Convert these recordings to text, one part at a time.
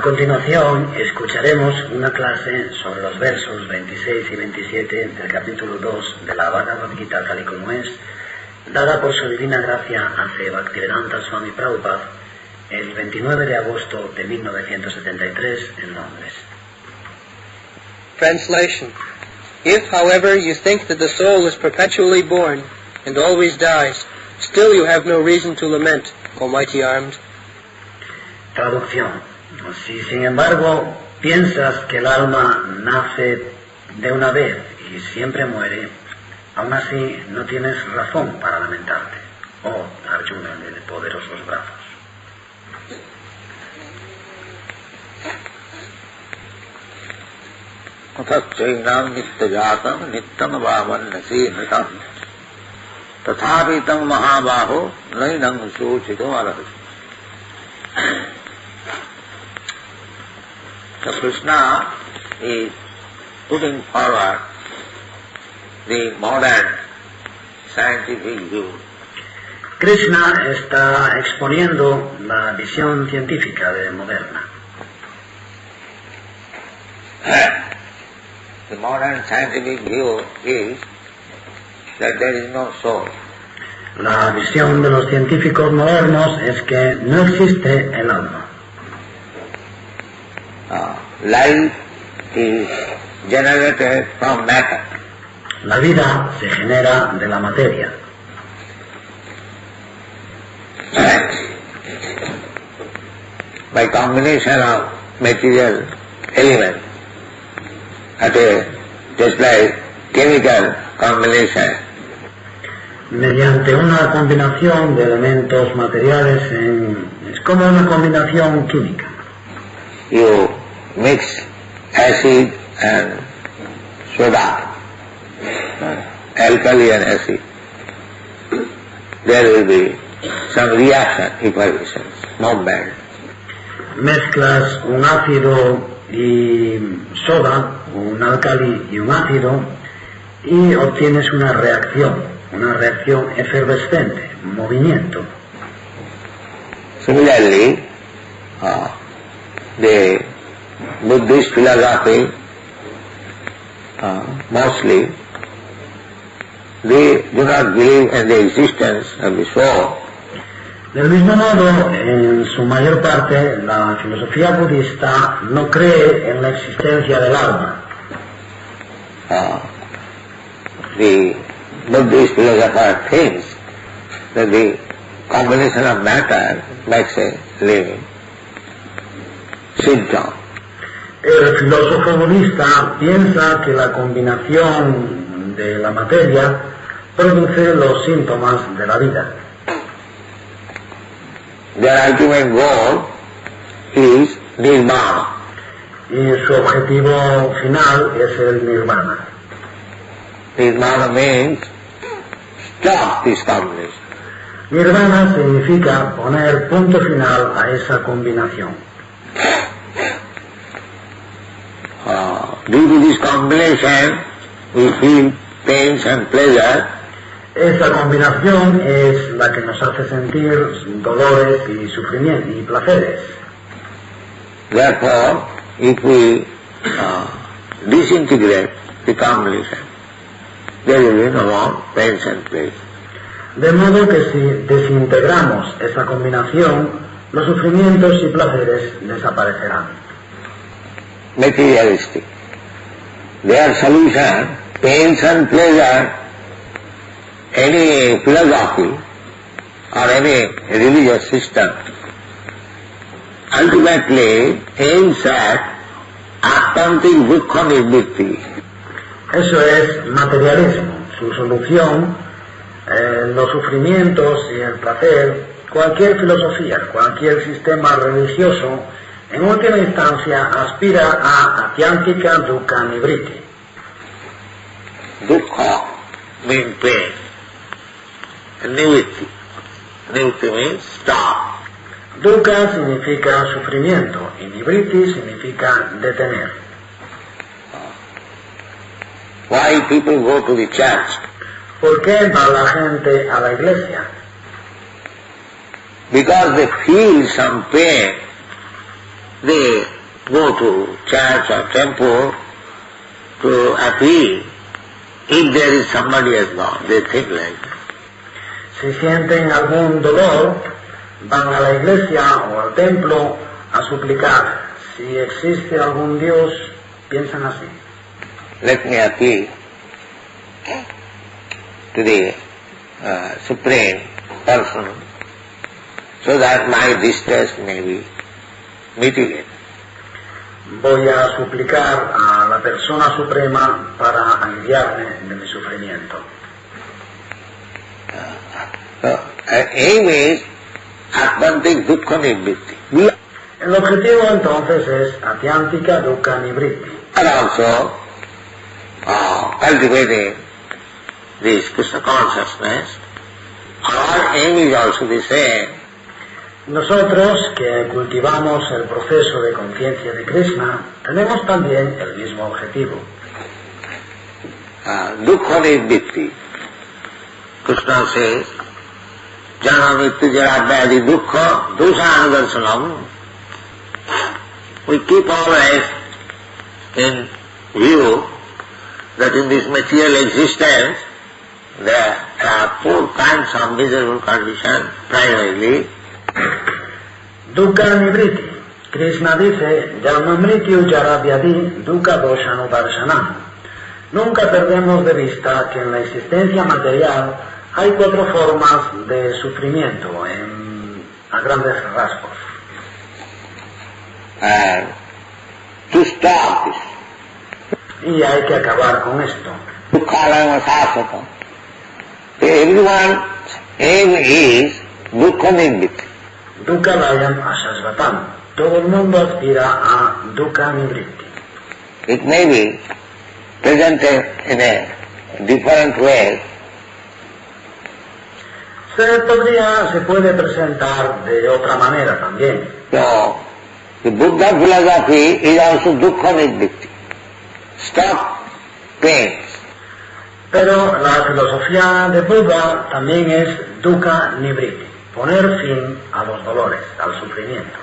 continuación escucharemos una clase sobre los versos 26 y 27 del capítulo 2 de la Bhagavad Gita tal y como es, dada por su divina gracia a Bhaktivedanta Swami Prabhupada el 29 de agosto de 1973 en Londres. Translation. If, however, you think that the soul is perpetually born and always dies, still you have no reason to lament, O mighty armed. Traducción. Si sin embargo piensas que el alma nace de una vez y siempre muere, aún así no tienes razón para lamentarte, oh Arjuna de poderosos brazos. Tatchainam nityajatam nityam vavanasi nritam tathapitam mahabaho nainam suchito arahati. So Krishna is putting forward the modern scientific view. Krishna está exponiendo la visión científica de moderna. The modern scientific view is that there is no soul. La visión de los científicos modernos es que no existe el alma. Life is generated from matter. La vida se genera de la materia. By combination of material elements, just like chemical combination. Mediante una combinación de elementos materiales, es como una combinación química. You mix acid and soda, alkali and acid. There will be some reaction, equations, movement. Mezclas un ácido y soda, un álcali y un ácido, y obtienes una reacción efervescente, movimiento. Similarly, the Buddhist philosophy, mostly, they do not believe in the existence of the soul. Del mismo modo, en su mayor parte, la filosofía budista no cree en la existencia del alma. The Buddhist philosopher thinks that the combination of matter makes a living. Symptom. El filósofo budista piensa que la combinación de la materia produce los síntomas de la vida. Their ultimate goal is nirvana. Y su objetivo final es el nirvana. Nirvana means stop this combination. Nirvana significa poner punto final a esa combinación. Due to this combination, we feel pains and pleasure. Esa combinación es la que nos hace sentir dolores y sufrimiento y placeres. Therefore, if we disintegrate the combination, there will be no more pains and pleasure. De modo que si desintegramos esa combinación, los sufrimientos y placeres desaparecerán. Materialistic. Their solution, pains and pleasure, any philosophy or any religious system ultimately aims at attantik dukkha nivritti. Eso es materialismo. Su solución, los sufrimientos y el placer, cualquier filosofía, cualquier sistema religioso, en última instancia aspira a atyantika dukkha nivritti. Dukkha means pain. Nivritti. Nivritti means stop. Dukkha significa sufrimiento y nivritti significa detener. Why people go to the church? ¿Por qué va la gente a la iglesia? Because they feel some pain they go to church or temple to appeal if there is somebody has gone. They think like that. Si sienten algún dolor, van a la iglesia o al templo a suplicar. Si existe algún Dios, piensan así. Let me appeal to the Supreme Person so that my distress may be mitigated. Voy a suplicar a la persona suprema para aliviarme de mi sufrimiento. Aim is Atmantik Dukkha Nivritti. El objetivo entonces es Atyantika Dukkha Nivritti. And also cultivating this Krishna consciousness. Our aim is also the same. Nosotros que cultivamos el proceso de conciencia de Krishna, tenemos también el mismo objetivo. Dukkha Nivritti. Krishna says, Jana Mrityu Jara Vyadi Dukkha Doshanudarsanam. We keep always in view that in this material existence there are four kinds of miserable conditions, primarily. Dukkha Nivritti. Krishna dice, Jana Mrityu Jara Vyadi Dukkha Doshanudarsanam. Nunca perdemos de vista que en la existencia material hay cuatro formas de sufrimiento a grandes rasgos. And to stop this, Y hay que acabar con esto. Dukkhalayam Sasvatam. Everyone's aim is Dukkha Nivritti. Dukkha Layam Ashasvatam. Todo el mundo aspira a Dukkha Nivritti. It may be presented in a different way. Se puede presentar de otra manera también. So, the Buddha philosophy is also Dukkha Nivritti. Stop pains. Pero la filosofía de Buda también es Dukkha Nivritti. Poner fin a los dolores, al sufrimiento.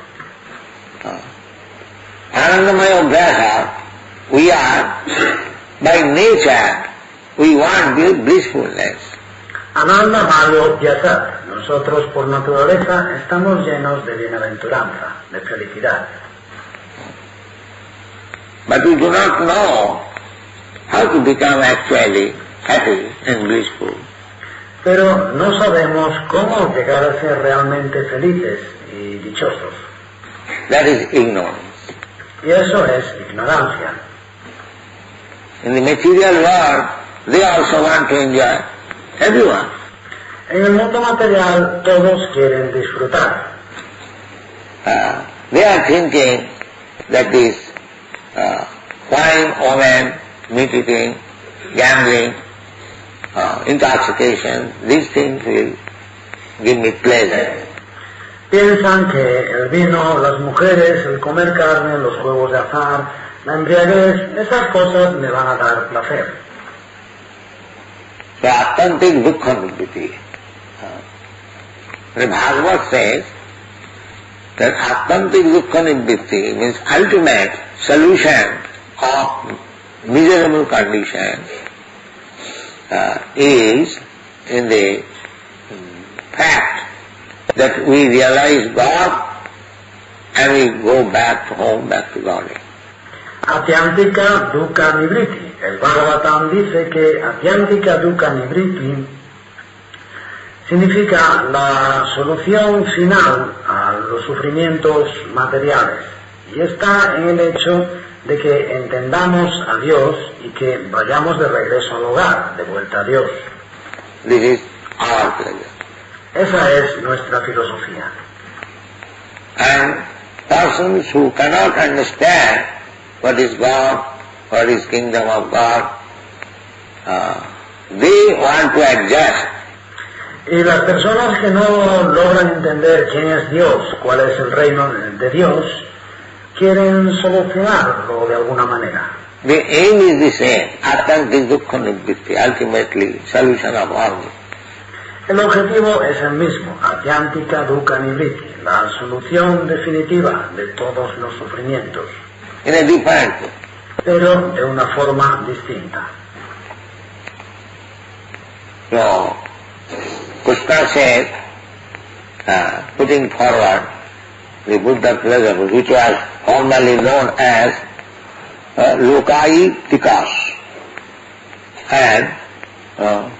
Anandamaya Abhyasa, we are, by nature, we want blissfulness. Ananda Mayo Vyasat. Nosotros por naturaleza estamos llenos de bienaventuranza, de felicidad. But we do not know how to become actually happy and blissful. Pero no sabemos cómo llegar a ser realmente felices y dichosos. That is ignorance. Y eso es ignorancia. In the material world, they also want to enjoy. Everyone. En el mundo material todos quieren disfrutar. They are thinking that this wine, woman, meat eating, gambling, intoxication, these things will give me pleasure. Piensan que el vino, las mujeres, el comer carne, los juegos de azar, la embriaguez, esas cosas me van a dar placer. So Atmantik Dukkha Nivritti. The Bhagavad says that Atmantik Dukkha Nivritti means ultimate solution of miserable condition is in the fact that we realize God and we go back to home, back to God. Atyantika Dukkha Nivritti. El Bhagavatam dice que Atyantika Dukkha Nivritti significa la solución final a los sufrimientos materiales. Y está en el hecho de que entendamos a Dios y que vayamos de regreso al hogar, de vuelta a Dios. This is our pleasure. Esa es nuestra filosofía. And persons who cannot understand what is God, what is kingdom of God, they want to adjust. Y las personas que no logran entender quién es Dios, cuál es el reino de Dios, quieren solucionarlo de alguna manera. The aim is the same, Atmantik Dukkha Nivritti, ultimately solution of all. El objetivo es el mismo, Adyantika Dukkha Nivritti, la solución definitiva de todos los sufrimientos, in a different way. pero de una forma distinta. So, Krishna said, putting forward the Buddha philosophy, which was formerly known as Lokaikas and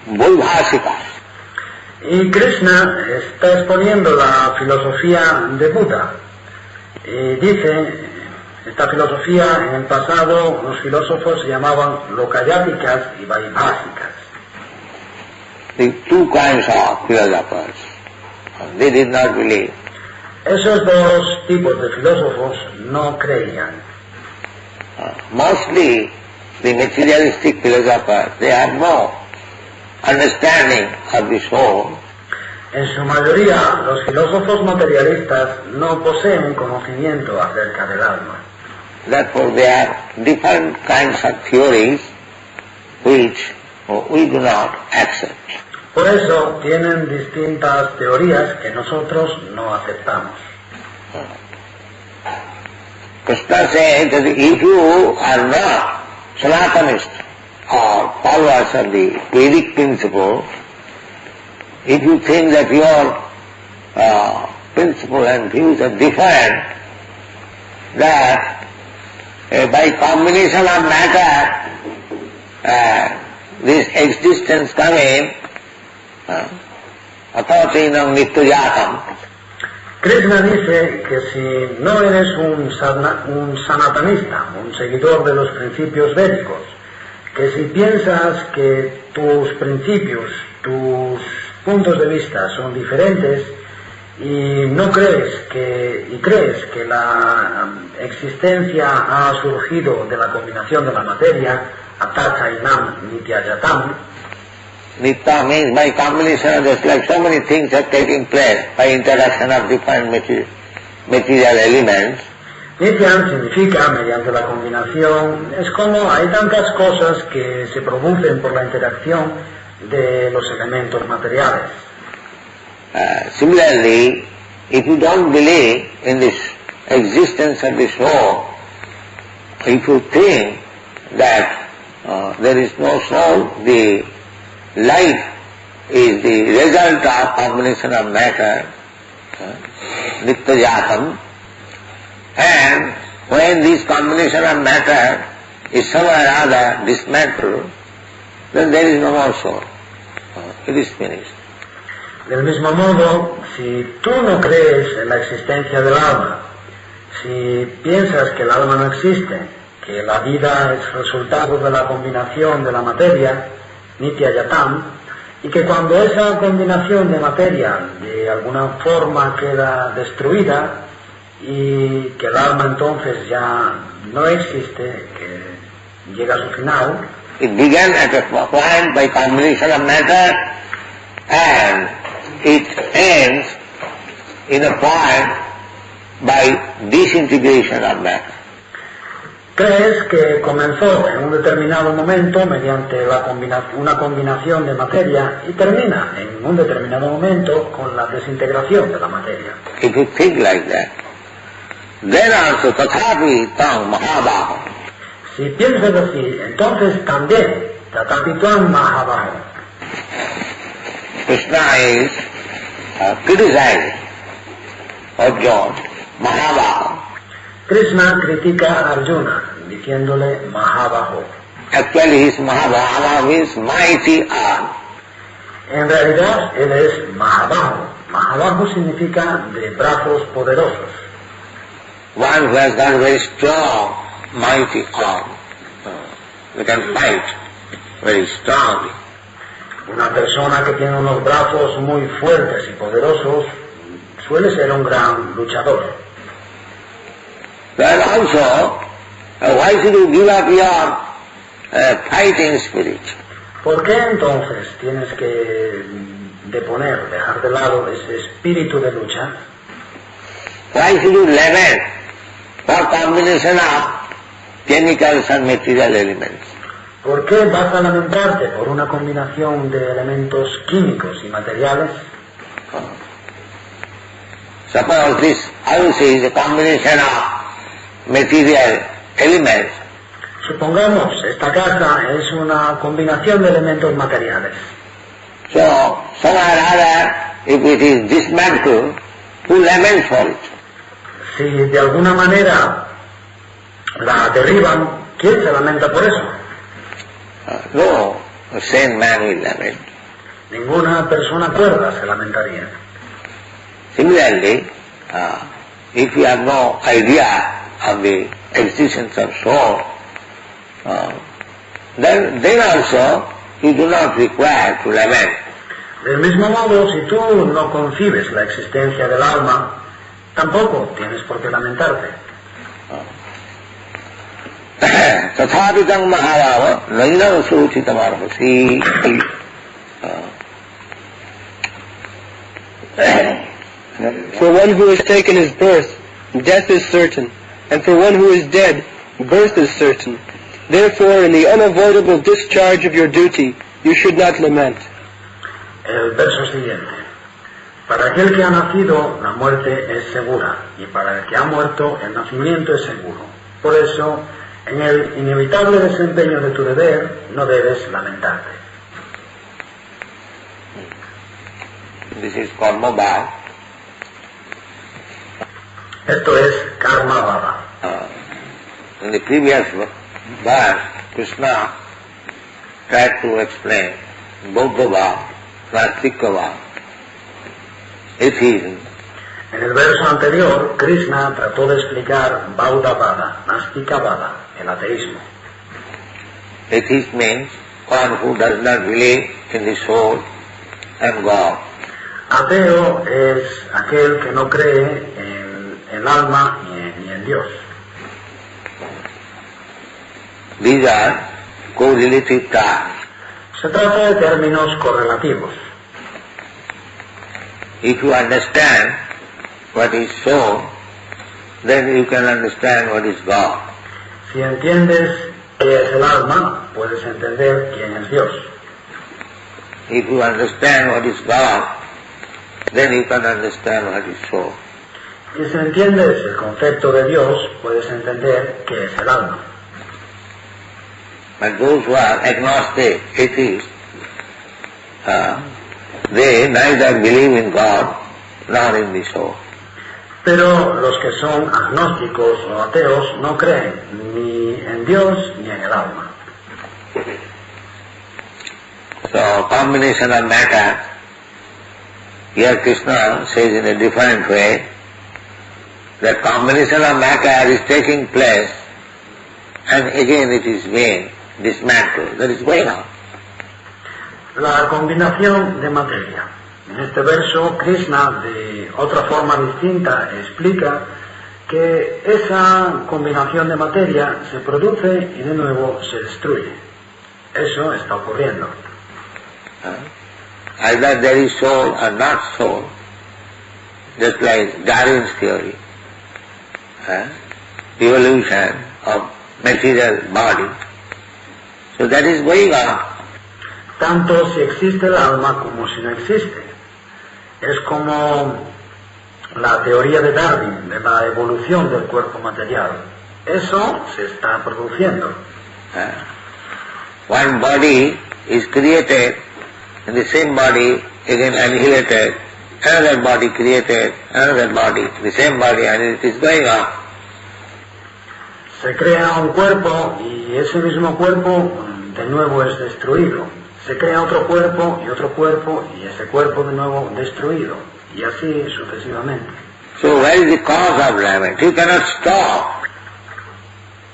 Vaibhasikas. Y Krishna está exponiendo la filosofía de Buda. Y dice, esta filosofía en el pasado los filósofos se llamaban Lokayaticas y Vaibhásicas. The two kinds of philosophers, they did not believe. Esos dos tipos de filósofos no creían. Mostly the materialistic philosophers, they have no understanding of the soul. En su mayoría, los filósofos materialistas no poseen un conocimiento acerca del alma. Therefore there are different kinds of theories which we do not accept. Por eso tienen distintas teorías que nosotros no aceptamos. Krishna said that if you are not Sanatanist or followers of the Vedic principle, if you think that your principle and views are different, that by combination of matter, this existence coming, athacinam nityajatam. Krishna dice que si no eres un sanatanista, un seguidor de los principios védicos, que si piensas que tus principios, tus puntos de vista son diferentes y no crees que la existencia ha surgido de la combinación de la materia, atachainam nityajatam. Nitya means by combination, just like so many things are taking place by interaction of different material elements. Nitya significa mediante la combinación, es como hay tantas cosas que se producen por la interacción de los elementos materiales. Similarly, if you don't believe in this existence of the soul, if you think that there is no soul, the life is the result of combination of matter, nityajatam, and when this combination of matter is somewhere or other dismantled, then there is no more soul. It is finished. Del mismo modo, si tú no crees en la existencia del alma, si piensas que el alma no existe, que la vida es resultado de la combinación de la materia, nityajatam, y que cuando esa combinación de materia de alguna forma queda destruida y que el alma entonces ya no existe, que llega a su final. It began at a point by combination of matter and it ends in a point by disintegration of matter. ¿Crees que comenzó en un determinado momento mediante una combinación de materia y termina en un determinado momento con la desintegración de la materia? If you think like that, then also tathapi tam mahabaho. Si piensas así, entonces también tatapitvam mahabaho. Krishna is criticizing Arjuna, Mahabaho. Krishna critica a Arjuna diciéndole Mahabaho. Actually his Mahabaho means mighty arm. En realidad él es Mahabaho. Mahabaho significa de brazos poderosos. One who has got very strong, mighty arm. He can fight very strongly. Una persona que tiene unos brazos muy fuertes y poderosos suele ser un gran luchador. Then also, why should you give up your fighting spirit? ¿Por qué entonces tienes que dejar de lado ese espíritu de lucha? Why should you lament for combination of chemicals and material elements? ¿Por qué vas a lamentarte por una combinación de elementos químicos y materiales? Suppose this house is a combination of material elements. Supongamos, esta casa es una combinación de elementos materiales. So, somehow or other, if it is dismantled, who laments for it? Si de alguna manera la derriban, ¿quién se lamenta por eso? No, a sane man will lament. Ninguna persona cuerda se lamentaría. Similarly, if you have no idea of the existence of soul, then also you do not require to lament. Del mismo modo, si tú no concibes la existencia del alma, tampoco tienes por qué lamentarte. Tathapitam Mahabhava Naina Suchitamarhasi. For one who has taken his birth, death is certain, and for one who is dead, birth is certain. Therefore, in the unavoidable discharge of your duty, you should not lament. El verso siguiente. Para aquel que ha nacido, la muerte es segura, y para el que ha muerto, el nacimiento es seguro. Por eso, en el inevitable desempeño de tu deber, no debes lamentarte. This is karma bhava. Esto es karma bhava. In the previous verse, Krishna tried to explain Bauddha bhava, Nastika bhava, atheism. En el verso anterior, Krishna trató de explicar Bauddha Vada, Nastika Vada, el ateísmo. Atheist means one who does not believe in the soul and God. Ateo es aquel que no cree en el alma ni en Dios. These are correlative terms. Se trata de términos correlativos. If you understand what is soul, then you can understand what is God. Si entiendes qué es el alma, puedes entender quién es Dios. If you understand what is God, then you can understand what is soul. Y si entiendes el concepto de Dios, puedes entender qué es el alma. But those who are agnostic, atheists, they neither believe in God nor in the soul. Pero los que son agnósticos o ateos no creen ni en Dios ni en el alma. So, combination of matter, here Krishna says in a different way, that combination of matter is taking place and again it is being dismantled. That is going on. La combinación de materia. En este verso, Krishna, de otra forma distinta, explica que esa combinación de materia se produce y de nuevo se destruye. Eso está ocurriendo. Either there is soul or not soul, just like Darwin's theory, evolution of material body. So that is going on. Tanto si existe el alma como si no existe. Es como la teoría de Darwin, de la evolución del cuerpo material. Eso se está produciendo. One body is created, and the same body again annihilated, another body created, another body, the same body, and it is going on. Se crea un cuerpo y ese mismo cuerpo de nuevo es destruido. Se crea otro cuerpo y ese cuerpo de nuevo destruido. Y así sucesivamente. So where is the cause of lament? You cannot stop.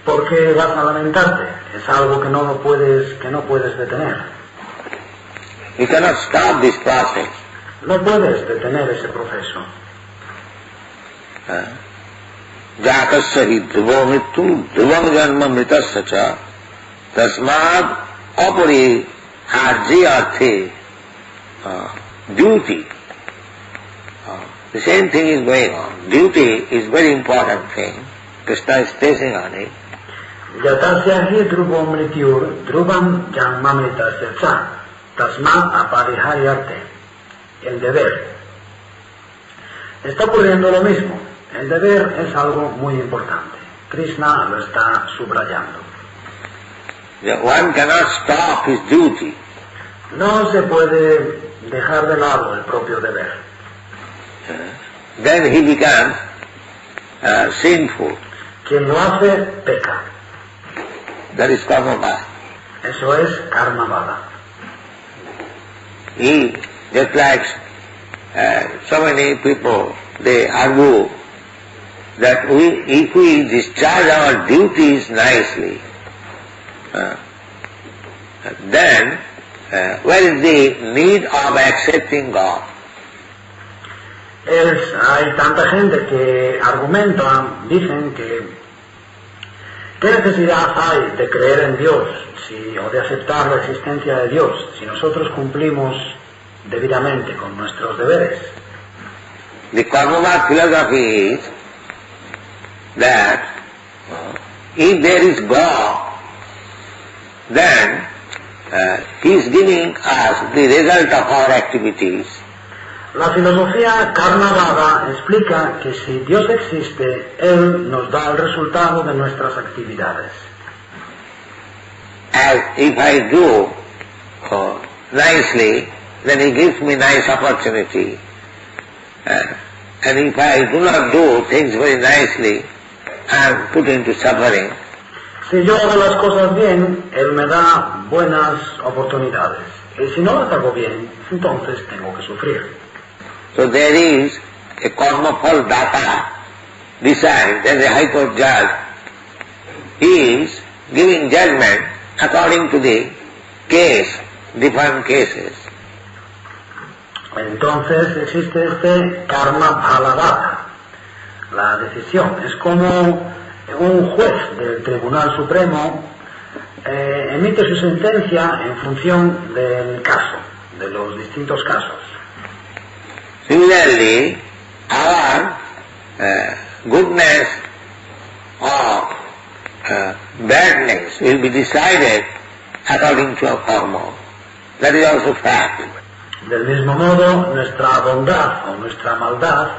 ¿Por qué vas a lamentarte? Es algo que no puedes detener. You cannot stop this process. No puedes detener ese proceso. Jatasya hi dhruvo mrityu dhruvam janma mritasya cha tasmad apari arji arthe duty. The same thing is going on. Duty is very important thing. Krishna is stressing on it. Yatasya hi drubam mrityur drubam janmamitasya cha tasma apariharyarte. El deber. Está ocurriendo lo mismo. El deber es algo muy importante. Krishna lo está subrayando. One cannot stop his duty. No se puede dejar de lado el propio deber. Then he becomes sinful. Quien lo hace, peca. That is karma bhava. Eso es karma vada. He, just like so many people, they argue that if we discharge our duties nicely, then where is the need of accepting God? Hay tanta gente que argumenta, dicen que ¿qué necesidad hay de creer en Dios o de aceptar la existencia de Dios si nosotros cumplimos debidamente con nuestros deberes? The Karma philosophy is that if there is God, then He is giving us the result of our activities. La filosofía Karmavada explica que si Dios existe, Él nos da el resultado de nuestras actividades. As if I do nicely, then He gives me nice opportunity. And if I do not do things very nicely, I am put into suffering. Si yo hago las cosas bien, Él me da buenas oportunidades. Y si no las hago bien, entonces tengo que sufrir. So there is a karma phal data decides that the High Court judge is giving judgment according to the case, different cases. Entonces existe este karma bhaladata, la decisión. Es como un juez del Tribunal Supremo emite su sentencia en función del caso, de los distintos casos. Similarly, our goodness or badness will be decided according to our karma. That is also fact. Del mismo modo, nuestra bondad o nuestra maldad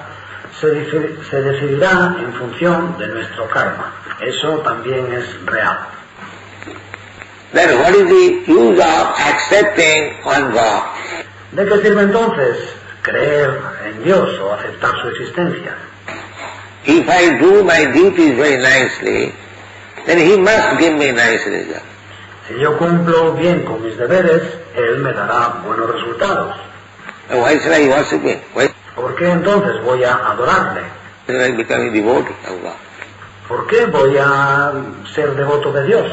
se decidirá en función de nuestro karma. Eso también es real. Then what is the use of accepting one God? ¿De qué sirve entonces creer en Dios o aceptar su existencia? If I do my duties very nicely, then He must give me nice result. Si yo cumplo bien con mis deberes, Él me dará buenos resultados. And why should I worship Him? Why ¿Por qué entonces voy a adorarle? should I become a devotee of God? ¿Por qué voy a ser devoto de Dios?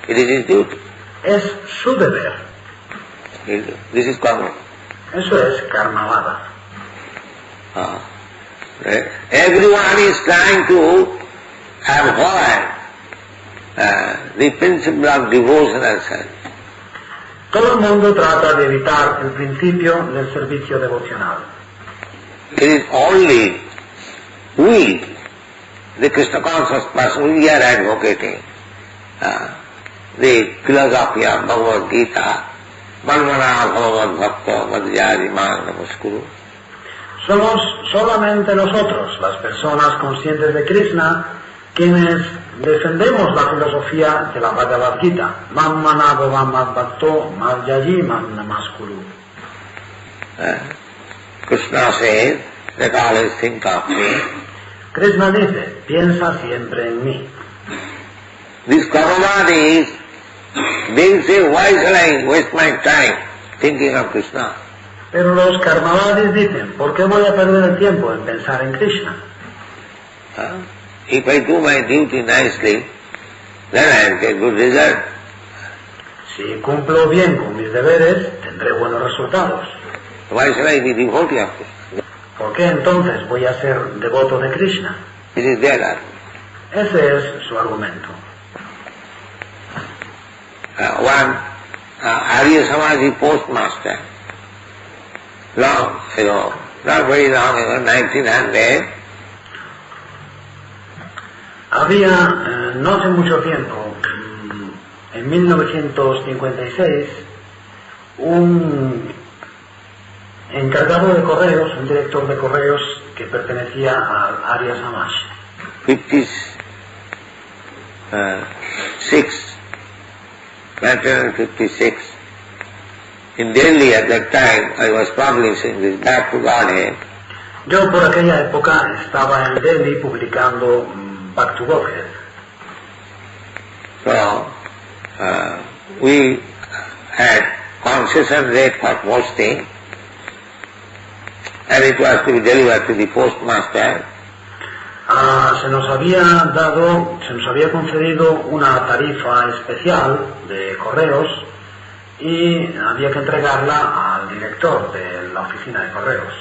It is His duty. Es su deber. This is karma. Eso es karmavada. Everyone is trying to avoid the principle of devotional service. Todo el mundo trata de evitar el principio del servicio devocional. It is only we, the Krishna conscious person, we are advocating the philosophy of Bhagavad Gita, Manmana Bhagavad Bhakta Madhyari Man Namaskuru. Somos solamente nosotros, las personas conscientes de Krishna, quienes defendemos la filosofía de la Bhagavad Gita. Mammana Bhavad Bhakto Madhyayi Man Namaskuru. Krishna says that always think of me. Krishna dice, piensa siempre en mí. This Kauravadis, they say, why shall I waste my time thinking of Krishna? Pero los Karmavadis dicen, ¿por qué voy a perder el tiempo en pensar en Krishna? If I do my duty nicely, then I will get good result. Si cumplo bien con mis deberes, tendré buenos resultados. Why shall I be devotee of Krishna? ¿Por qué entonces voy a ser devoto de Krishna? This is their argument. Ese es su argumento. One Arya Samaji postmaster, long ago, not very long ago, 1900, Había, no hace mucho tiempo, En 1956, un encargado de correos, un director de correos que pertenecía al Arya Samaj, 1956, in Delhi at that time I was publishing this Back to Godhead. Yo por aquella época estaba en Delhi publicando Back to Godhead. So, we had concession rate for posting, and it was to be delivered to the postmaster. Se nos había concedido una tarifa especial de correos y había que entregarla al director de la oficina de correos.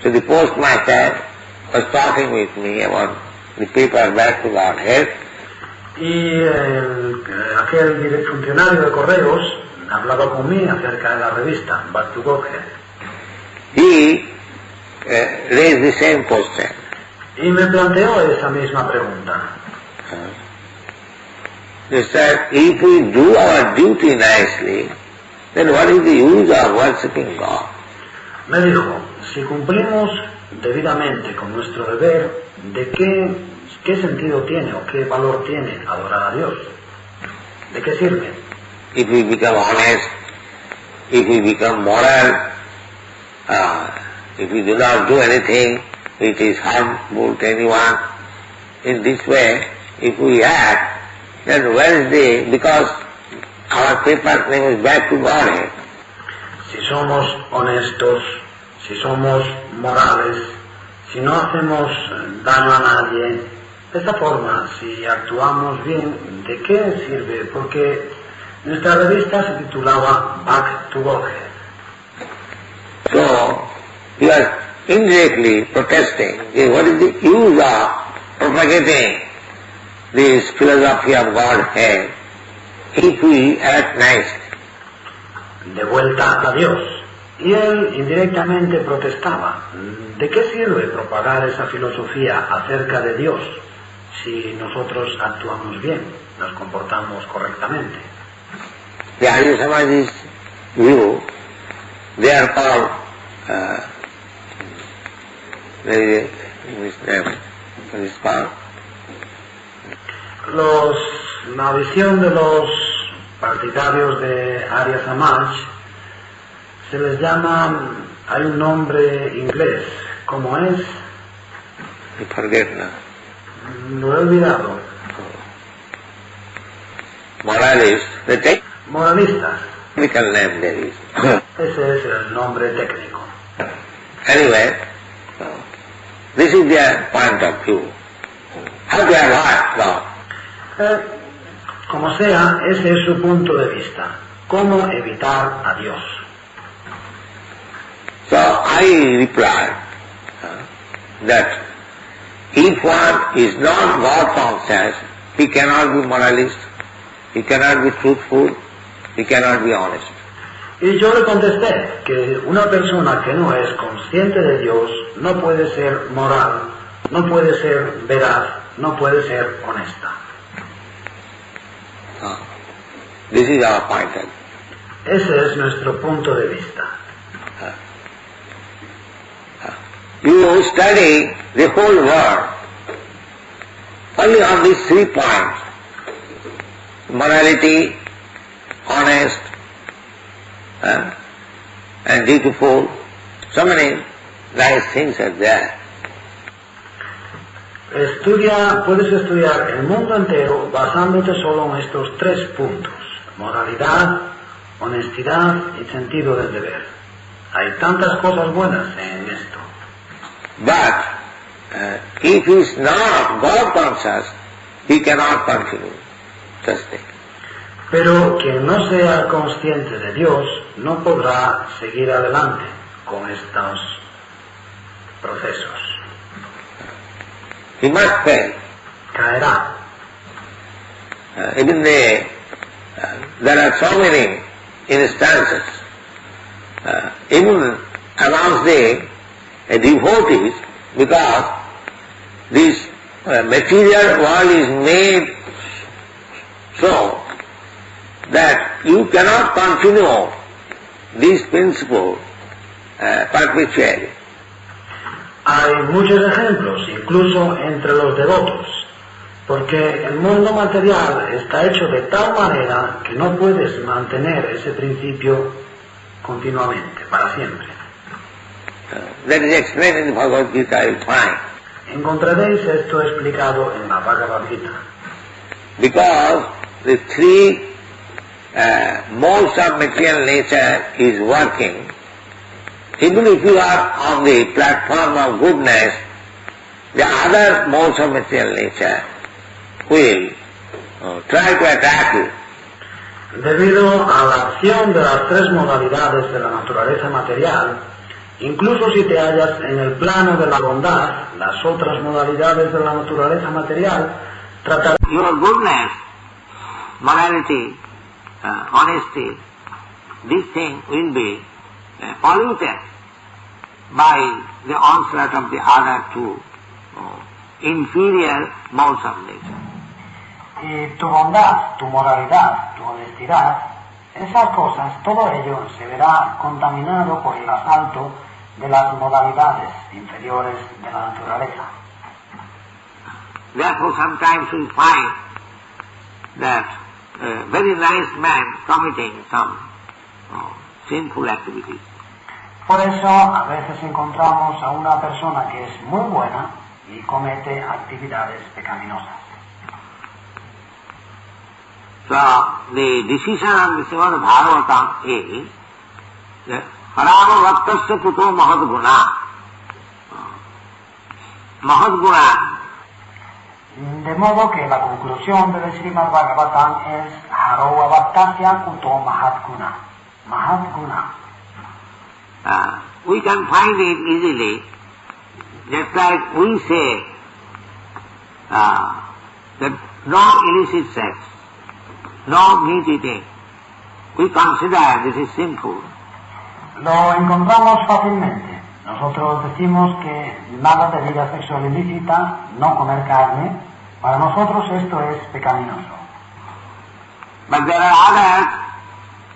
So the postmaster was talking with me about the paper Back to Godhead. Y aquel funcionario de correos hablaba con mí acerca de la revista Back to Godhead. He raised the same question. Y me planteó esa misma pregunta. He said, if we do our duty nicely, then what is the use of worshipping God? Me dijo, si cumplimos debidamente con nuestro deber, ¿de qué sentido tiene o qué valor tiene adorar a Dios? ¿De qué sirve? If we become honest, if we become moral, if we do not do anything which is harmful to anyone, in this way, if we act, then where is because our paper name is Back to Godhead. Si somos honestos, si somos morales, si no hacemos daño a nadie, de esta forma, si actuamos bien, ¿de qué sirve? Porque nuestra revista se titulaba Back to Godhead. So, you are indirectly protesting, what is the use of propagating this philosophy of Godhead if we act nicely? De vuelta a Dios. Y él indirectamente protestaba. ¿De qué sirve propagar esa filosofía acerca de Dios si nosotros actuamos bien, nos comportamos correctamente? The Arya Samaj's view, they are called, La visión de los partidarios de Arya Samaj se les llama, hay un nombre inglés, ¿cómo es? Lo he olvidado. Moralistas. Technical name there is. Ese es el nombre técnico. Anyway, this is their point of view. How they avoid God? Como sea, ese es su punto de vista. ¿Cómo evitar a Dios? So I replied that if one is not God conscious, he cannot be moralist, he cannot be truthful, he cannot be honest. Y yo le contesté que una persona que no es consciente de Dios no puede ser moral, no puede ser veraz, no puede ser honesta. This is our point of view. Ese es nuestro punto de vista. You study the whole world only on these 3 points: morality, honest, and dutiful. So many nice things are there. Puedes estudiar el mundo entero basándote solo en estos 3 puntos: moralidad, honestidad y sentido del deber. Hay tantas cosas buenas en esto. But if he is not God conscious, he cannot continue such things. Pero quien no sea consciente de Dios no podrá seguir adelante con estos procesos. He must fail. Caerá. Even there are so many instances, even amongst the devotees, because this material world is made so that you cannot continue this principle perpetually. Hay muchos ejemplos, incluso entre los devotos, porque el mundo material está hecho de tal manera que no puedes mantener ese principio continuamente, para siempre. That is explained in the Bhagavad Gita, you will find. Encontraréis esto explicado en la Bhagavad Gita. Because the three modes of material nature is working, even if you are on the platform of goodness, the other modes of material nature will try to attack you. Debido a la acción de las tres modalidades de la naturaleza material, incluso si te hallas en el plano de la bondad, las otras modalidades de la naturaleza material tratarán. Your goodness, morality, honesty, this thing will be polluted by the onslaught of the other two inferior modes of nature. Y tu bondad, tu moralidad, tu honestidad, esas cosas, todo ello se verá contaminado por el asalto de las modalidades inferiores de la naturaleza. Therefore sometimes we find that a very nice man committing some sinful activities. Por eso a veces encontramos a una persona que es muy buena y comete actividades pecaminosas. So the decision of the Srimad Bhagavatam is that Parama Bhaktasya Puto Mahadguna. Mahadguna. De modo que la conclusión del Srimad Bhagavatam es Haro Bhaktasya Kuto Mahadguna. Mahadguna. We can find it easily, just like we say that no illicit sex, no meat eating. We consider this is sinful. Lo encontramos fácilmente. Nosotros decimos que nada de vida sexual ilícita, no comer carne, para nosotros esto es pecaminoso. But there are other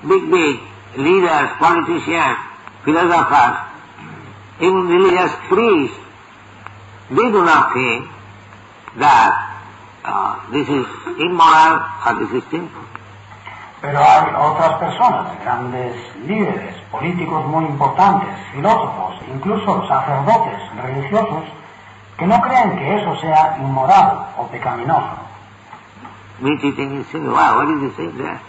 big leaders, politicians, philosophers, even religious priests, they do not think that this is immoral or this is sinful. Pero hay otras personas, grandes líderes, políticos muy importantes, filósofos, incluso sacerdotes religiosos, que no creen que eso sea inmoral o pecaminoso. Meat eating is sinful. Wow, what is he saying there?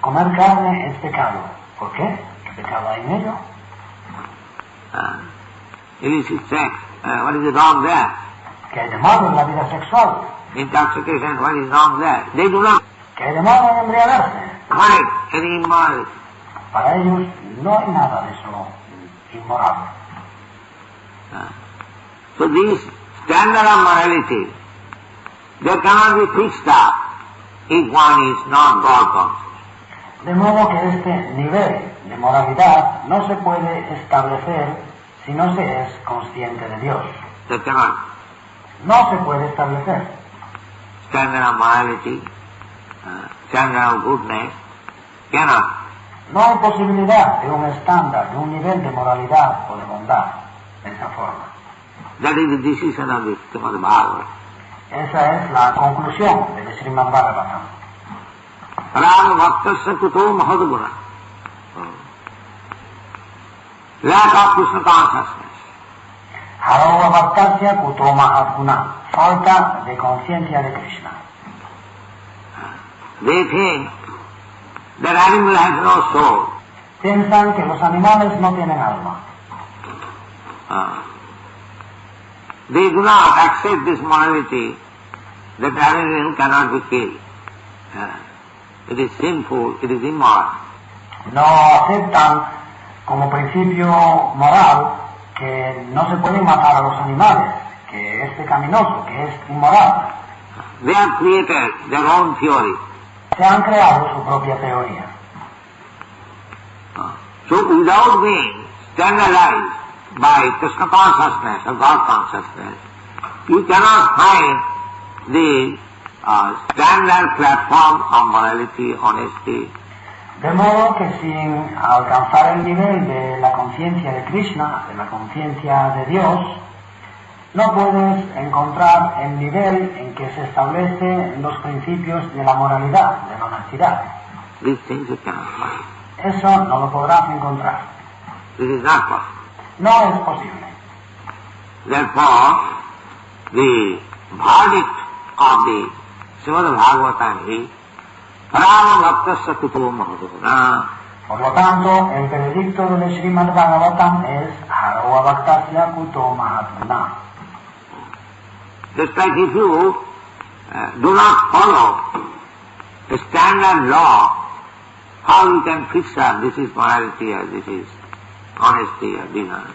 Comer carne es pecado. ¿Por qué? ¿Qué pecado hay en ello? Illicit sex, what is wrong there? ¿Qué hay de malo en la vida sexual? Intoxication, what is wrong there? They do not ¿Qué hay de malo en embriagarse? find any immorality. Para ellos no hay nada de eso inmoral. So this standard of morality, they cannot be fixed up if one is not God conscious. De modo que este nivel de moralidad no se puede establecer si no se es consciente de Dios. They cannot. No se puede establecer. Standard of morality, standard of goodness, cannot. No hay posibilidad de un estándar, de un nivel de moralidad o de bondad de esa forma. That is the decision of the Srimad Bhagavatam. Esa es la conclusión del Srimad Bhagavatam. Parama Bhaktasya Kuto Mahadguna. Lack of Krishna consciousness. Haro Bhaktasya Kuto Mahadguna. Falta de conciencia de Krishna. They think that animal has no soul. Piensan que los animales no tienen alma. They do not accept this morality that animal cannot be killed. It is sinful, it is immoral. No aceptan como principio moral que no se pueden matar a los animales, que es pecaminoso, que es inmoral. They have created their own theory. Se han creado su propia teoría. So without being standardized by Krishna consciousness or God consciousness, you cannot find the standard platform of morality, honesty. De modo que sin alcanzar el nivel de la conciencia de Krishna, de la conciencia de Dios, no puedes encontrar el nivel en que se establecen los principios de la moralidad, de la honestidad. These things you cannot find. Eso no lo podrás encontrar. This is not possible. No es posible. Therefore, the verdict of the Srimad Bhagavatam is Prama Bhaktasya Kuto Mahadana. Por lo tanto, el veredicto del Srimad Bhagavatam es Haro Bhaktasya Kuto Mahatmana. Just like if you do not follow the standard law, how you can fix that this is morality or this is honesty or dishonest?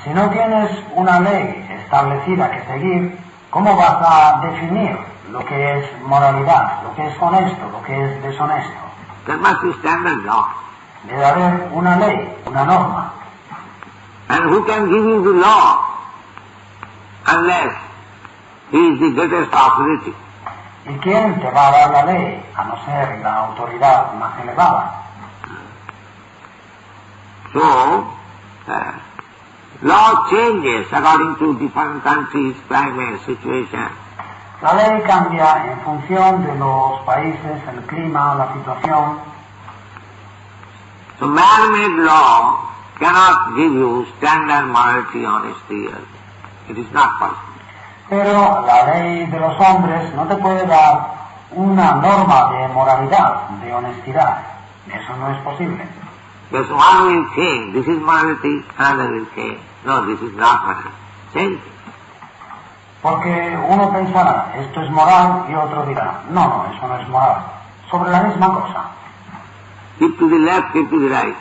Si no tienes una ley establecida que seguir, ¿cómo vas a definir lo que es moralidad, lo que es honesto, lo que es deshonesto? There must be standard law. Debe haber una ley, una norma. And who can give you the law unless he is the greatest authority? ¿Y quién te va a dar la ley, a no ser la autoridad más elevada? So, law changes according to different countries, climate, situation. La ley cambia en función de los países, el clima, la situación. So man-made law cannot give you standard morality, honesty. It is not possible. Pero la ley de los hombres no te puede dar una norma de moralidad, de honestidad. Eso no es posible. Because one will think, this is morality, another will say, no, this is not morality. Same thing. Porque uno pensará, esto es moral, y otro dirá, no, eso no es moral. Sobre la misma cosa. Keep to the left, keep to the right.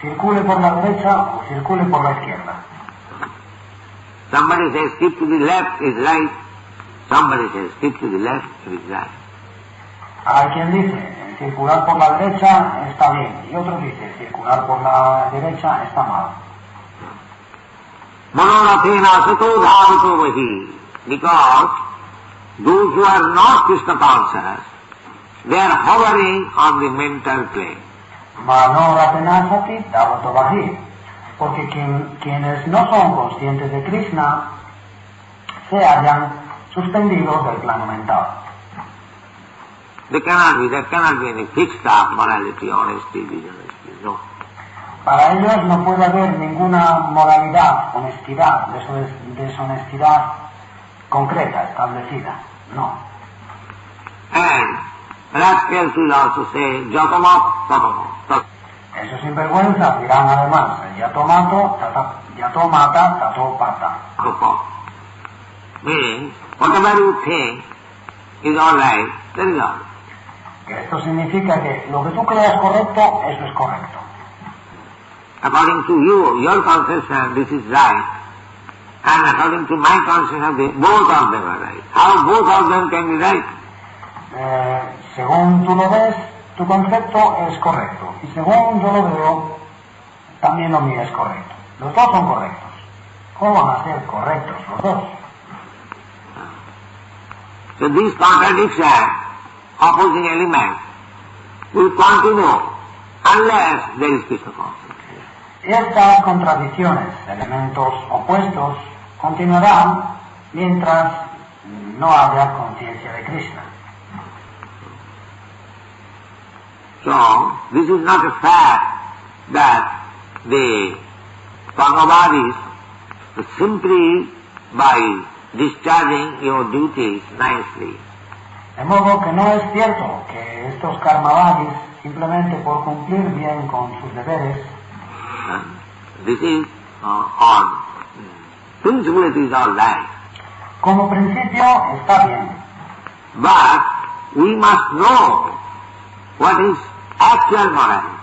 Circule por la derecha o circule por la izquierda. Somebody says keep to the left is right. Somebody says keep to the left is right. Hay quien dice, circular por la derecha está bien, y otro dice, circular por la derecha está mal. Manorathena sato dharito vahi. Because those who are not Krishna conscious, they are hovering on the mental plane. Manoratenasati davatovahir. Porque quienes no son conscientes de Krishna se hallan suspendidos del plano mental. There cannot be any fixed morality, honesty, dishonesty, no. Para ellos no puede haber ninguna moralidad, honestidad, deshonestidad concreta, establecida, no. And rascals will also say, jatamat, tatamat. Esos sinvergüenzas dirán además, yatomata, tatopata. Meaning, whatever you think is all right, that is all. Esto significa que lo que tú creas correcto, eso es correcto. According to you, your conception, this is right. And according to my conception, both of them are right. How both of them can be right? Según tú lo ves, tu concepto es correcto. Y según yo lo veo, también lo mío es correcto. Los dos son correctos. ¿Cómo van a ser correctos los dos? So this contradiction, opposing elements, will continue unless there is Krishna consciousness. Estas contradicciones, elementos opuestos, continuarán mientras no haya conciencia de Krishna. So, this is not a fact that the Bhagavadis simply by discharging your duties nicely. De modo que no es cierto que estos karmavadis, simplemente por cumplir bien con sus deberes, this is on principle it is all right. Como principio está bien. But we must know what is actual morality.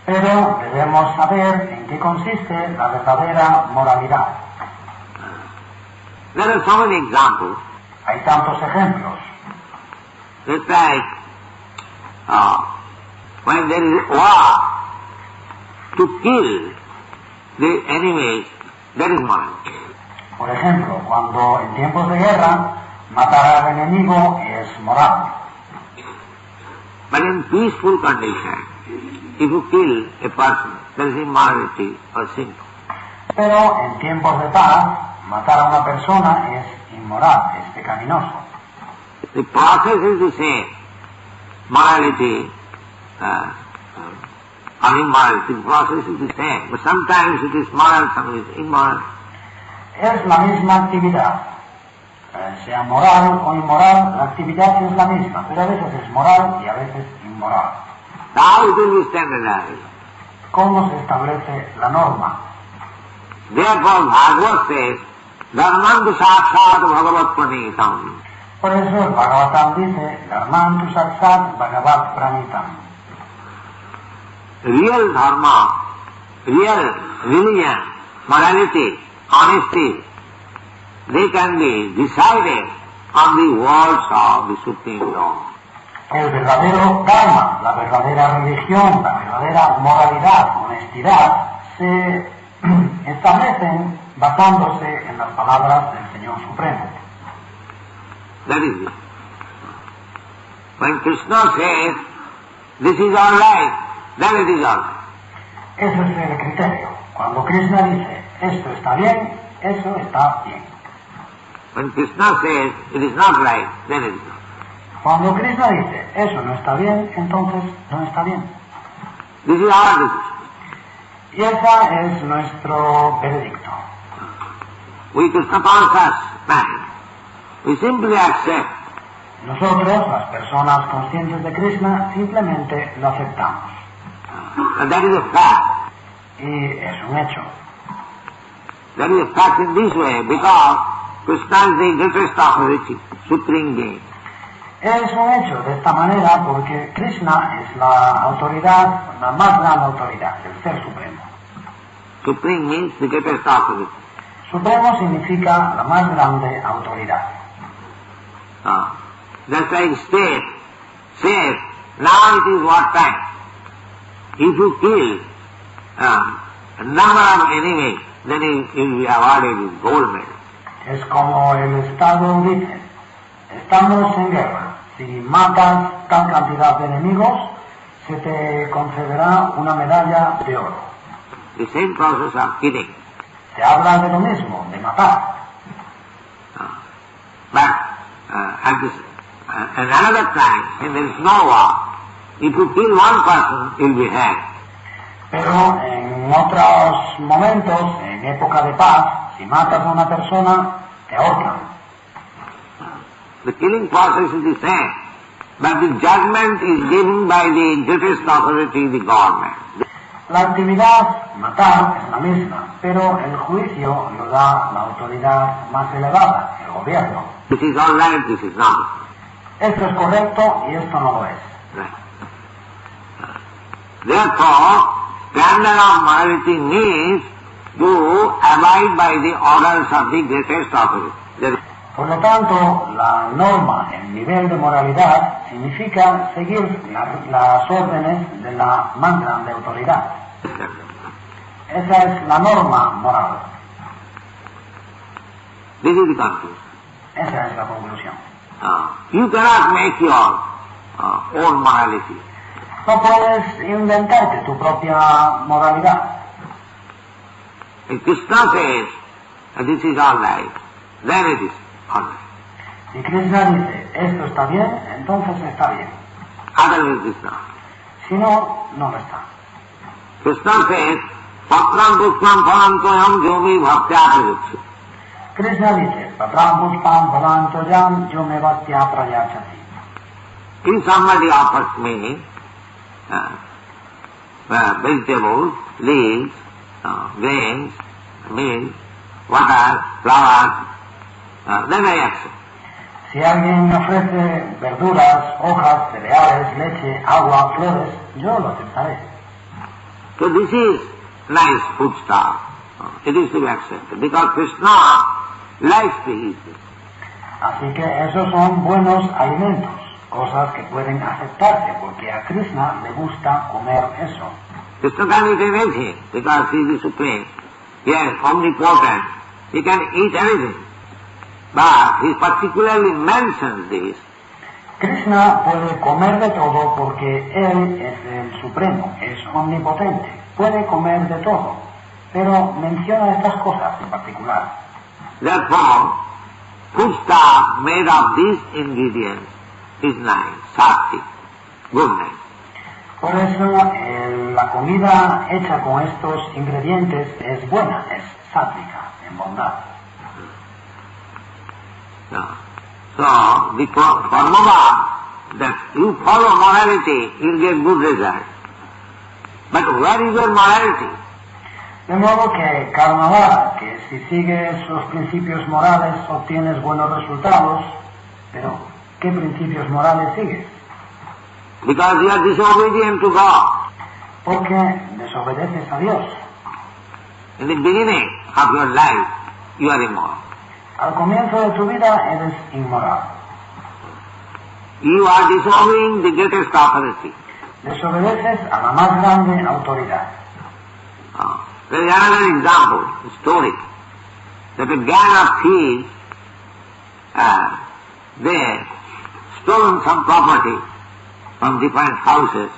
Pero debemos saber en qué consiste la verdadera moralidad. There are so many examples. Hay tantos ejemplos. It's like when there is war, to kill the enemies, that is morality. Por ejemplo, cuando en tiempos de guerra Matar al enemigo es moral. But in peaceful condition, if you kill a person, there is immorality or sin. Pero en tiempos de paz, matar a una persona es inmoral, es pecaminoso. The process is the same. Morality or immorality, the process is the same. But sometimes it is moral, sometimes it is immoral. Es la misma actividad. Sea moral o inmoral, la actividad es la misma, pero a veces es moral y a veces inmoral. How it will be standardized? ¿Cómo se establece la norma? Therefore, Bhagavad says, Dharmantu sakshat bhagavat pranitam. Por eso el Bhagavatam dice, Dharmantu sakshat bhagavat pranitam. Real dharma, real religion, morality, honesty, they can be decided on the words of the Supreme Lord. El verdadero Dharma, la verdadera religión, la verdadera moralidad, honestidad, se establecen basándose en las palabras del Señor Supremo. That is it. When Krishna says, this is all right, then it is all right. Ese es el criterio. Cuando Krishna dice, esto está bien, eso está bien. When Krishna says, it is not right, then it is not. Cuando Krishna dice, eso no está bien, entonces no está bien. This is our decision. Y ese es nuestro veredicto. We Krishna conscious man, we simply accept. Nosotros, las personas conscientes de Krishna, simplemente lo aceptamos. And that is a fact. Y es un hecho. That is a fact in this way, because Krishna is the greatest authority, supreme being. Es un hecho de esta manera porque Krishna es la autoridad, la más grande autoridad, el Ser Supremo. Supreme means the greatest authority. Supremo significa la más grande autoridad. That's like state says, now it is what time? If you kill a number of enemies, then you will be awarded with gold medal. Es como el Estado dice, estamos en guerra. Si matas tal cantidad de enemigos, se te concederá una medalla de oro. The same process of killing. Se habla de lo mismo, de matar. But at this, another time, when there is no war, if you kill one person, you will be hanged. Pero en otros momentos, en época de paz, si matas a una persona, te ahorcan. The killing process is the same, but the judgment is given by the greatest authority, the government. La actividad, matar, es la misma, pero el juicio lo da la autoridad más elevada, el gobierno. This is all right, this is not. Esto es correcto y esto no lo es. Right. Therefore, standard of morality means to abide by the orders of the greatest authority. Por lo tanto, la norma, el nivel de moralidad, significa seguir las órdenes de la más grande autoridad. Esa es la norma moral. This is the conclusion. Esa es la conclusión. You cannot make your own morality. No puedes inventarte tu propia moralidad. If Krishna says, this is all right, then it is all right. Si Krishna dice, esto está bien, entonces está bien. Otherwise it is not. Si no, no lo está. Krishna says, Patram pushpam phalam toyam yomi bhaktya prayachati. Krishna dice, Patram pushpam phalam toyam yomi bhaktya prayachati. If somebody offers me vegetables, leaves, grains, milk, water, flowers, then I accept. Si alguien me ofrece verduras, hojas, cereales, leche, agua, flores, yo lo aceptaré. So this is nice food stuff. It is to be accepted because Krishna likes to eat this. Así que esos son buenos alimentos, cosas que pueden aceptarse, porque a Krishna le gusta comer eso. Krishna can eat anything because he is the supreme. He is omnipotent. He can eat anything. But he particularly mentions this. Krishna puede comer de todo porque Él es el Supremo, es omnipotente, puede comer de todo, pero menciona estas cosas en particular. Therefore, foodstuff made of these ingredients is nice, sattvic, goodness. Por eso la comida hecha con estos ingredientes es buena, es sátvica, en bondad. So the karma, that you follow morality, you'll get good result. But where is your morality? De modo que karma, que si sigues los principios morales obtienes buenos resultados, pero ¿qué principios morales sigues? Because you are disobedient to God. Porque desobedeces a Dios. In the beginning of your life, you are immoral. Al comienzo de tu vida eres inmoral. You are disobeying the greatest authority. Desobedeces a la más grande autoridad. There is another example, a story, that a gang of thieves, they stolen some property from different houses,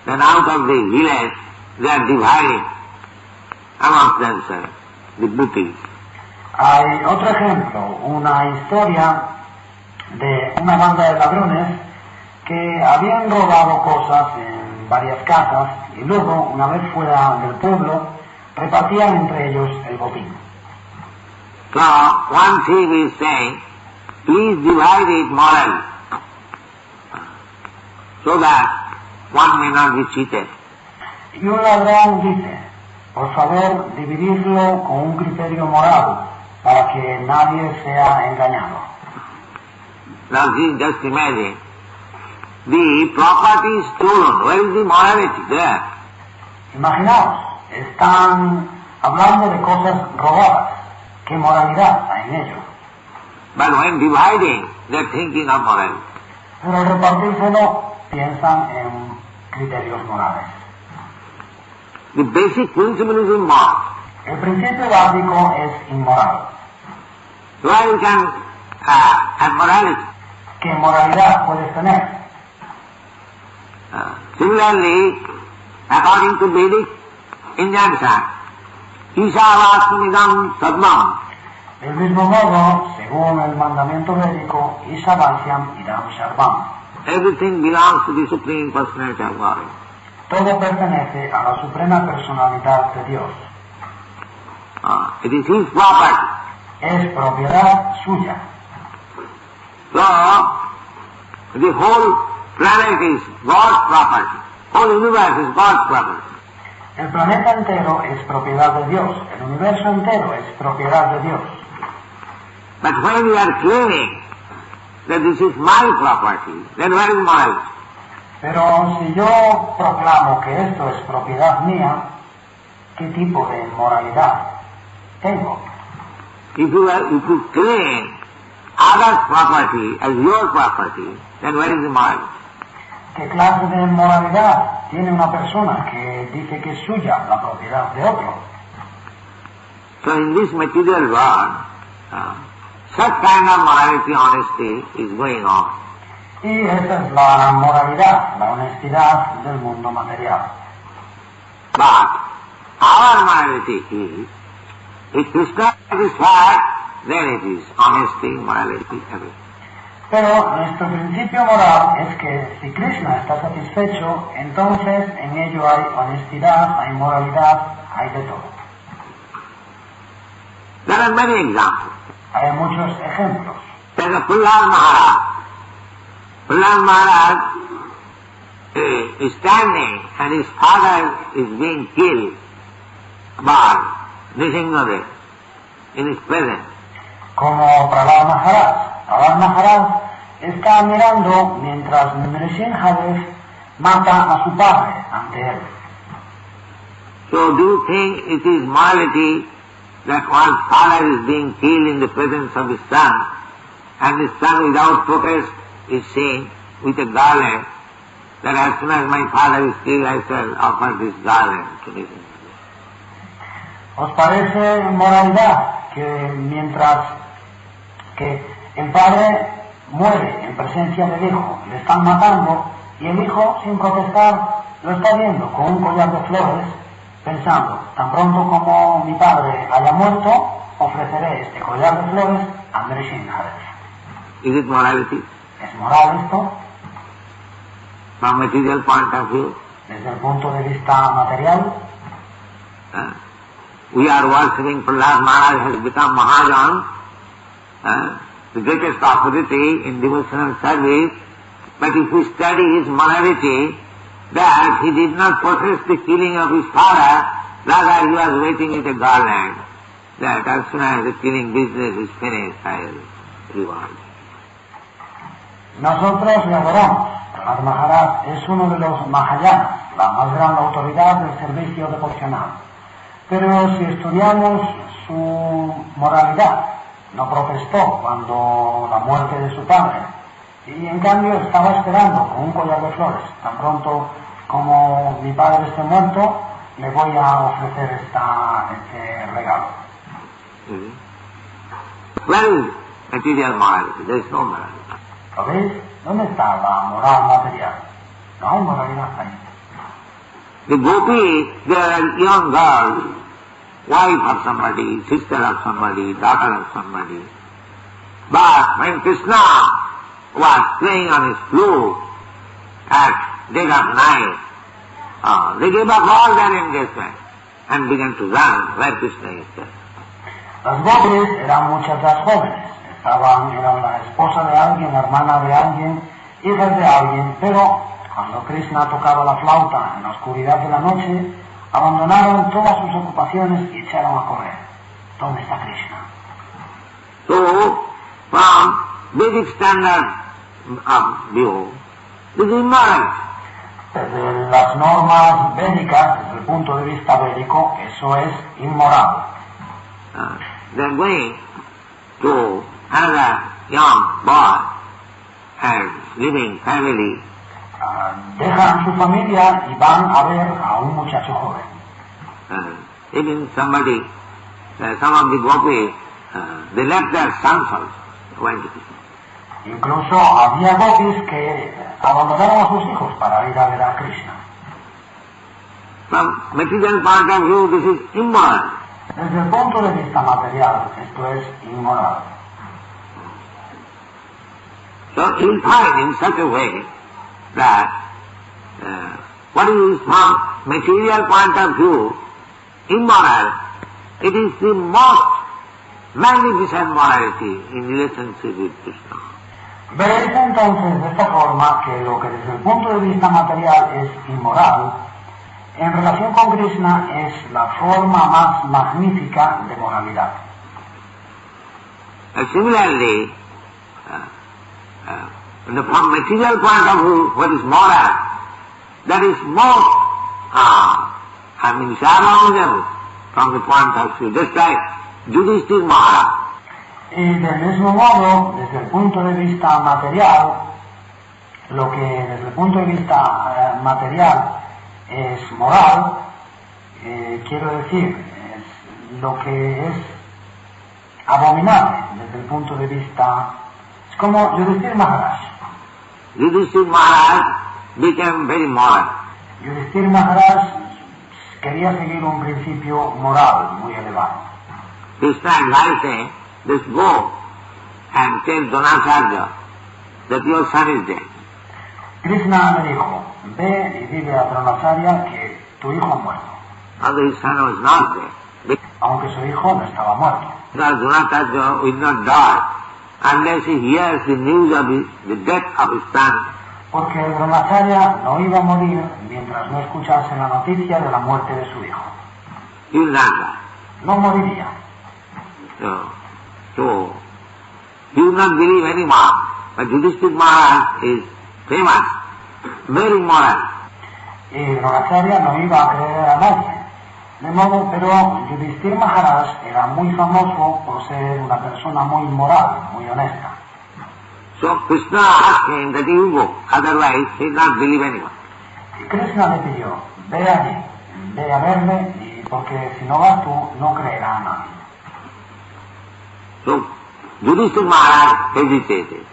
then out of the village they are dividing amongst themselves the booty. Hay otro ejemplo, una historia de una banda de ladrones que habían robado cosas en varias casas y luego, una vez fuera del pueblo, repartían entre ellos el botín. So one thief is saying, please divide it morally, so that one may not be cheated. Y un ladrón dice, por favor, divididlo con un criterio moral, para que nadie sea engañado. Now just imagine, the property is stolen, where is the morality there? Imaginaos, están hablando de cosas robadas, ¿qué moralidad hay en ello? But when dividing, they are thinking of morality. Pero al repartírselo, piensan en criterios morales. The basic principle is immoral. El principio básico es inmoral. Why you can have morality? ¿Qué moralidad puedes tener? Similarly, according to Vedic injunction, Ishavasmidam Sadmam. Del mismo modo, según el mandamiento védico, Isavasyam idam sarvam. Everything belongs to the Supreme Personality of God. Todo pertenece a la suprema personalidad de Dios. It is His property. Es propiedad suya. So, the whole planet is God's property. Whole universe is God's property. El planeta entero es propiedad de Dios. El universo entero es propiedad de Dios. But when you are claiming that this is my property, then where is morality? Pero si yo proclamo que esto es propiedad mía, ¿qué tipo de moralidad tengo? If you claim other's property as your property, then where is the morality? ¿Qué clase de moralidad tiene una persona que dice que es suya la propiedad de otro? So in this material world, such kind of morality, honesty is going on. Y esa es la moralidad, la honestidad del mundo material. But our morality is, if Krishna is satisfied, then it is honesty, morality, everything. Pero nuestro principio moral es que si Krishna está satisfecho, entonces en ello hay honestidad, hay moralidad, hay de todo. There are many examples. Hay muchos ejemplos. There is Prahlad Maharaj. Prahlad Maharaj is standing and his father is being killed by Nrsimhadev in his presence. Como Prahlad Maharaj. Prahlad Maharaj está mirando mientras Nrsimhadev mata a su padre ante él. So do you think it is morality that one's father is being killed in the presence of his son, and his son without protest is saying with a garland that as soon as my father is killed I shall offer this garland to Nrsimhadev? ¿Os parece moralidad que mientras que el padre muere en presencia del hijo, le están matando, y el hijo, sin protestar, lo está viendo con un collar de flores, pensando, tan pronto como mi padre haya muerto, ofreceré este collar de flores a Nrsimhadev. Is it morality? ¿Es moral esto? From material point of view, Desde el punto de vista material, we are worshipping Prahlad Maharaj has become Mahajan, the greatest authority in devotional service, but if we study his morality, that he did not possess the killing of his father, rather he was waiting with a garland, that as soon as the killing business is finished, I will reward. nosotros le adoramos. Prahlad Maharaj es uno de los Mahayanas, la más grande autoridad del servicio devocional. Pero si estudiamos su moralidad, no protestó cuando la muerte de su padre, y en cambio estaba esperando con un collar de flores. Tan pronto como mi padre esté muerto, le voy a ofrecer este regalo. Where is material morality? There is no morality. ¿Lo veis? ¿Dónde está la moral material? No hay moralidad ahí. The gopis, they are young girls, wife of somebody, sister of somebody, daughter of somebody. But when Krishna was playing on his flute at dead of night, they gave up all their engagement and began to run where Krishna is there. Las gopis eran muchachas jóvenes, eran la esposa de alguien, hermana de alguien, hijas de alguien, pero cuando Krishna tocaba la flauta en la oscuridad de la noche, abandonaron todas sus ocupaciones y echaron a correr. ¿Dónde está Krishna? So, from Vedic standard of view, this is immoral. Desde las normas védicas, desde el punto de vista védico, eso es inmoral. They are going to another young boy and living family. Dejan su familia y van a ver a un muchacho joven. Even somebody, some of the gopis, they left their sons also, went to Krishna. Incluso había gopis que abandonaron a sus hijos para ir a ver a Krishna. From material point of view, this is immoral. Desde el punto de vista material, esto es inmoral. So you will find in such a way that what is from material point of view immoral, it is the most magnificent morality in relationship with Krishna. Veréis entonces de esta forma que lo que desde el punto de vista material es inmoral, en relación con Krishna es la forma más magnífica de moralidad. Similarly, from material point of view, what is moral, that is most, challenging from the point of view, just like Yudhishthira Maharaj. Y del mismo modo, desde el punto de vista material, lo que desde el punto de vista material es moral, quiero decir, es lo que es abominable desde el punto de vista, es como Yudhishthira Maharaj. Yudhishthira Maharaj became very moral. Yudhishthira Maharaj quería seguir un principio moral muy elevado. Krishna advised him, just go and tell Dronacharya that your son is dead. Krishna le dijo, ve y dile a Dronacharya que tu hijo ha muerto. Although his son was not dead, Aunque su hijo no estaba muerto. because Dronacharya will not die unless he hears the news of the death of his son. Porque el Dronacharya no iba a morir mientras no escuchase la noticia de la muerte de su hijo. He will not die. No moriría. So he will not believe anymore. But Yudhishthira Maharaj is famous, very moral. Y Dronacharya no iba a creer a nadie. De modo, pero Yudhishthira Maharaj era muy famoso por ser una persona muy moral, muy honesta. So Krishna asked him that you go, otherwise he will not believe anyone. Y Krishna le pidió, ve allí, ve a verme, y porque si no vas tú, no creerá a nadie. So Yudhishthira Maharaj hesitated.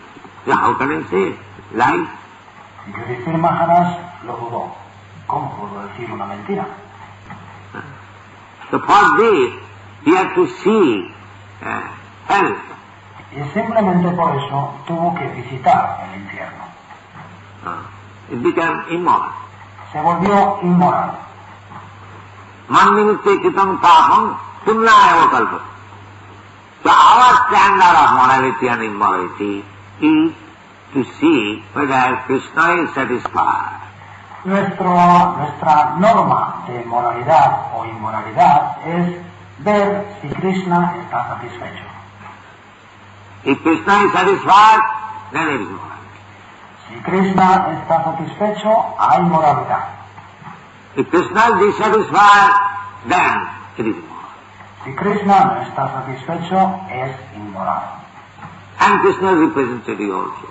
So how can I say lie? Yudhishthira Maharaj lo dudó. ¿Cómo puedo decir una mentira? So for this, he had to see hell. Y simplemente por eso tuvo que visitar el infierno. It became immoral. Se volvió inmoral. Manimitte kitam papam punnaya kalpa. So our standard of morality and immorality is to see whether Krishna is satisfied. Nuestra norma de moralidad o inmoralidad es ver si Krishna está satisfecho. If Krishna is satisfied, then it is moral. Si Krishna está satisfecho, hay moralidad. If Krishna is dissatisfied, then it is immoral. Si Krishna no está satisfecho, es inmoral. And Krishna is representative also.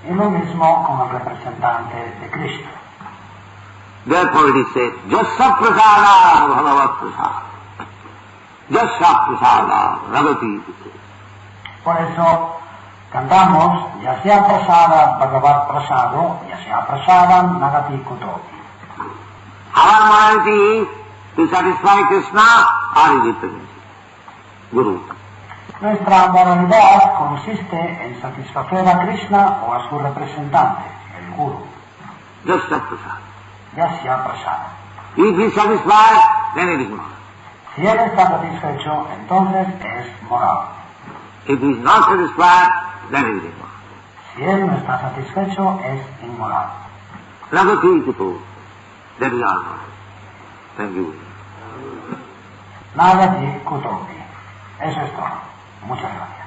Y lo mismo con el representante de Krishna. Therefore it is said, Jasya prasada bhagavat prasada. Jasya prasada ragati. Por eso cantamos, ya sea prasada bhagavat prasado, ya sea prasada nagati kutopi. Our morality is to satisfy Krishna or his representative, Guru. Nuestra moralidad consiste en satisfacer a Krishna o a su representante, el Guru, Jasya prasada. ya sea prasada. If he is satisfied, then it is moral. Si él está satisfecho, entonces es moral. If he is not satisfied, then it is immoral. Si él no está satisfecho, es inmoral. Ragati kuto. That is all moral. Thank you. Nagati kutopi. Eso es todo. Muchas gracias.